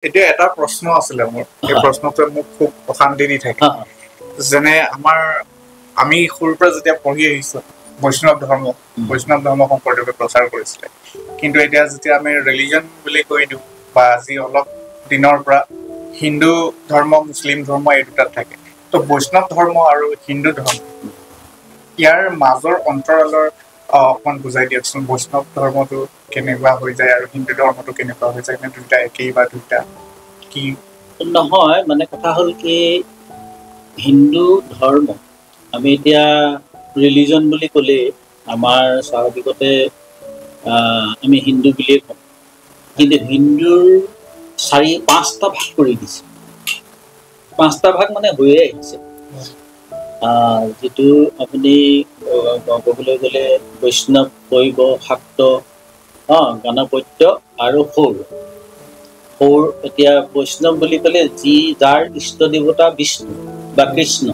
এতিয়া এটা প্ৰশ্ন আছিলে মোৰ, এই প্ৰশ্নটোৱে মোক খুব অশান্তি দি থাকে। যেনে আমি সৰুৰ পৰা যেতিয়া পঢ়ি আহিছো বৈষ্ণৱ ধৰ্ম শংকৰদেৱে প্ৰচাৰ কৰিছিলে, কিন্তু এতিয়া যেতিয়া আমি ৰিলিজন বুলি কৈ দিওঁ বা আজি অলপ দিনৰ পৰা হিন্দু ধৰ্ম মুছলিম ধৰ্ম এই দুটাত থাকে, তো বৈষ্ণৱ ধৰ্ম আৰু হিন্দু ধৰ্ম ইয়াৰ মাজৰ অন্তৰালৰ অকমান বুজাই দিয়কচোন। বৈষ্ণৱ ধৰ্মটো কেনেকুৱা হৈ যায় আৰু হিন্দু ধৰ্মটো কেনেকুৱা হৈ যায়, নে দুটা একেই বা দুটা কি? নহয়, মানে কথা হ'ল কি, হিন্দু ধৰ্ম আমি এতিয়া ৰিলিজন বুলি ক'লে আমাৰ স্বাভাৱিকতে আমি হিন্দু বুলিয়ে কওঁ, কিন্তু হিন্দুৰ 4-5টা ভাগ কৰি দিছে। 5টা ভাগ মানে হৈয়ে আহিছে। যিটো আপুনি ক'বলৈ গ'লে বৈষ্ণৱ, শৈৱ, শাক্ত, গণপত্য আৰু সৌৰ। এতিয়া বৈষ্ণৱ বুলি ক'লে যাৰ ইষ্ট দেৱতা বিষ্ণু বা কৃষ্ণ,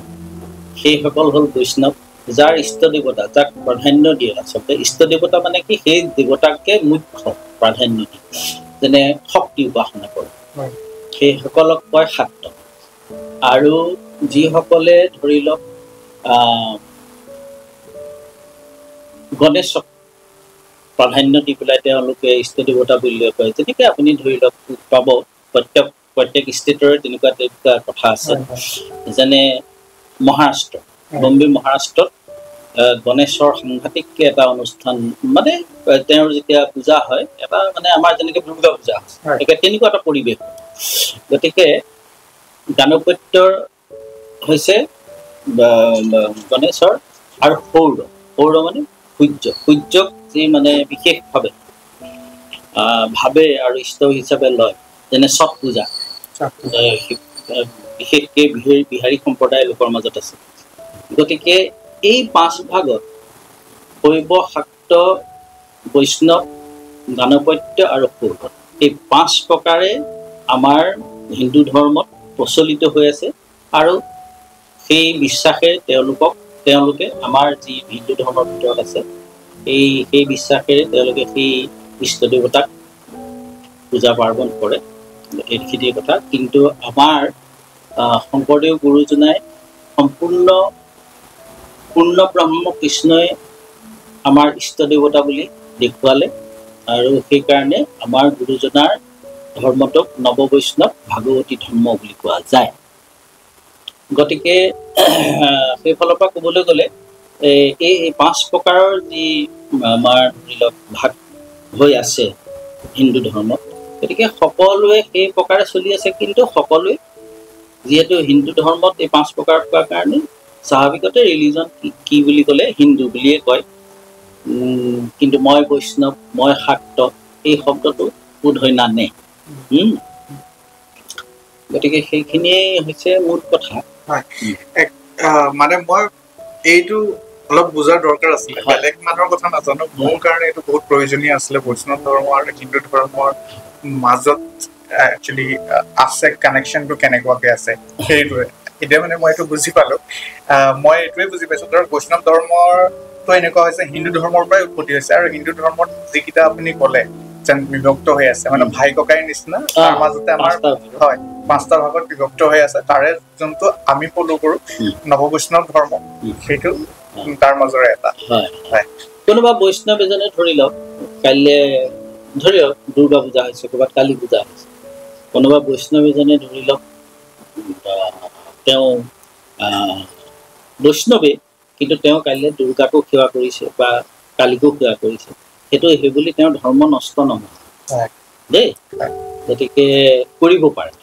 সেইসকল হ'ল বৈষ্ণৱ। যাৰ ইষ্ট দেৱতা, যাক প্ৰাধান্য দিয়ে, আচলতে ইষ্ট দেৱতা মানে কি, সেই দেৱতাকে মুখ্য প্ৰাধান্য দিয়ে, যেনে শক্তি উপাসনা কৰে, সেইসকলক কয় শাক্ত। আৰু যিসকলে ধৰি লওক গণেশক প্ৰাধান্য দি পেলাই তেওঁলোকে ইষ্ট দেৱতা বুলি কয়, যেনেকে আপুনি ধৰি লওক পাব প্ৰত্যেক ষ্টেটৰে তেনেকুৱা কথা আছে। যেনে মহাৰাষ্ট্ৰ, বম্বে মহাৰাষ্ট্ৰত গণেশৰ সাংঘাতিককে এটা অনুষ্ঠান, মানে তেওঁৰ যেতিয়া পূজা হয়, এটা মানে আমাৰ যেনেকে দুৰ্গা পূজা তেনেকুৱা এটা পৰিৱেশ। গতিকে গণপত্যৰ হৈছে গণেশৰ, আৰু সৌৰ মানে সূৰ্যক যি মানে বিশেষভাৱে ভাৱে আৰু ইষ্ট হিচাপে লয়, যেনে ছট পূজা বিশেষকে বিহাৰী সম্প্ৰদায়ৰ লোকৰ মাজত আছে। গতিকে এই 5 ভাগত শৈৱ, শাক্ত, বৈষ্ণৱ, গণপত্য আৰু সৌৰ, এই 5 প্ৰকাৰে আমাৰ হিন্দু ধৰ্মত প্ৰচলিত হৈ আছে। আৰু সেই বিশ্বাসেৰে তেওঁলোকে আমাৰ যি হিন্দু ধৰ্মৰ ভিতৰত আছে, সেই বিশ্বাসেৰে তেওঁলোকে সেই ইষ্ট দেৱতাক পূজা পাৰ্বণ কৰে। এইখিনিৰ কথা। কিন্তু আমাৰ শংকৰদেৱ গুৰুজনাই পূৰ্ণ ব্ৰহ্ম কৃষ্ণই আমাৰ ইষ্ট দেৱতা বুলি দেখুৱালে, আৰু সেইকাৰণে আমাৰ গুৰুজনাৰ ধৰ্মটোক নৱবৈষ্ণৱ ভাগৱতী ধৰ্ম বুলি কোৱা যায়। গতিকে সেইফালৰ পৰা ক'বলৈ গ'লে এই 5 প্ৰকাৰৰ যি আমাৰ ধৰি লওক ভাগ হৈ আছে হিন্দু ধৰ্মত, গতিকে সকলোৱে সেই প্ৰকাৰে চলি আছে। কিন্তু সকলোৱে যিহেতু হিন্দু ধৰ্মত এই 5 প্ৰকাৰ পোৱাৰ কাৰণে স্বাভাৱিকতে ৰিলিজন কি বুলি ক'লে হিন্দু বুলিয়ে কয়। কিন্তু মই বৈষ্ণৱ, মই শাক্ত, এই শব্দটো বোধহয় নানে। গতিকে সেইখিনিয়ে হৈছে মূল কথা। মানে মই এইটো অলপ বুজাৰ দৰকাৰ আছিলে, বেলেগ মানুহৰ কথা নাজানো, মোৰ কাৰণে এইটো বহুত প্ৰয়োজনীয় আছিলে। বৈষ্ণৱ ধৰ্ম আৰু হিন্দু ধৰ্মৰ মাজত একচুৱেলি আছে কানেকশ্যনটো কেনেকুৱাকে আছে, সেইটোৱে এতিয়া মানে মই এইটো বুজি পালো। মই এইটোৱে বুজি পাইছো, ধৰক বৈষ্ণৱ ধৰ্মৰটো এনেকুৱা হৈছে হিন্দু ধৰ্মৰ পৰাই উৎপত্তি হৈছে, আৰু হিন্দু ধৰ্মত যিকেইটা আপুনি ক'লে যেন বিভক্ত হৈ আছে, মানে ভাই ককাইৰ নিচিনা, তাৰ মাজতে আমাৰ 5টা ভাগত বিভক্ত হৈ আছে। তাৰে যোনটো আমি ফল' কৰো নৱবৈষ্ণৱ ধৰ্ম, সেইটো তাৰ মাজৰে এটা। কোনোবা বৈষ্ণৱ এজনে ধৰি লওক কাইলৈ দুৰ্গা পূজা হৈছে, ক'ৰবাত কালী পূজা হৈছে, কোনোবা বৈষ্ণৱ এজনে ধৰি লওক তেওঁ বৈষ্ণৱে, কিন্তু তেওঁ কাইলৈ দুৰ্গাকো সেৱা কৰিছে বা কালীকো সেৱা কৰিছে, সেইবুলি তেওঁৰ ধৰ্ম নষ্ট নহয় দেই। গতিকে কৰিব পাৰে।